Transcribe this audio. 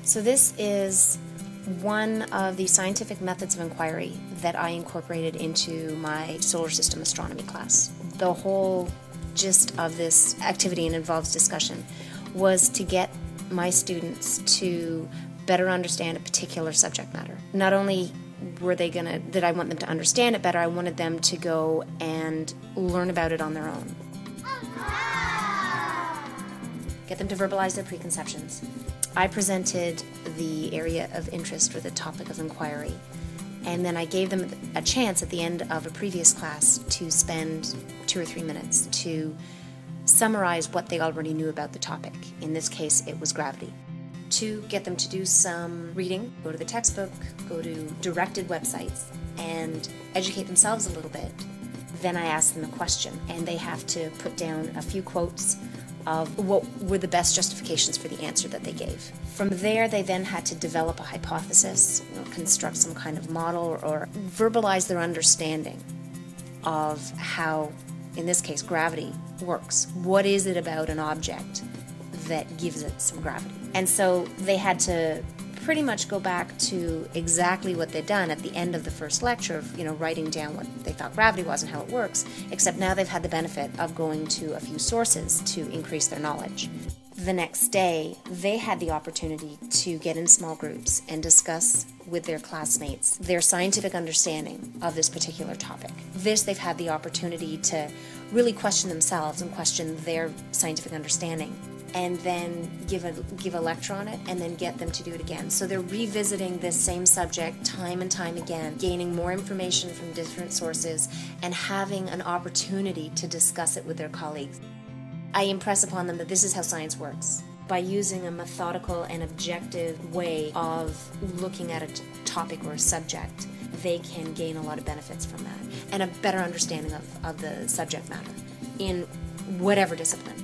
So this is one of the scientific methods of inquiry that I incorporated into my solar system astronomy class. The whole gist of this activity, and involves discussion, was to get my students to better understand a particular subject matter. Not only did I want them to understand it better, I wanted them to go and learn about it on their own. Get them to verbalize their preconceptions. I presented the area of interest or the topic of inquiry, and then I gave them a chance at the end of a previous class to spend 2 or 3 minutes to summarize what they already knew about the topic. In this case, it was gravity. To get them to do some reading, go to the textbook, go to directed websites, and educate themselves a little bit. Then I asked them a question, and they have to put down a few quotes of what were the best justifications for the answer that they gave. From there, they then had to develop a hypothesis, construct some kind of model, or verbalize their understanding of how, in this case, gravity works. What is it about an object that gives it some gravity? And so they had to pretty much go back to exactly what they'd done at the end of the first lecture of, writing down what they thought gravity was and how it works, except now they've had the benefit of going to a few sources to increase their knowledge. The next day, they had the opportunity to get in small groups and discuss with their classmates their scientific understanding of this particular topic. They've had the opportunity to really question themselves and question their scientific understanding, and then give a lecture on it, and then get them to do it again. So they're revisiting this same subject time and time again, gaining more information from different sources, and having an opportunity to discuss it with their colleagues. I impress upon them that this is how science works. By using a methodical and objective way of looking at a topic or a subject, they can gain a lot of benefits from that, and a better understanding of the subject matter in whatever discipline.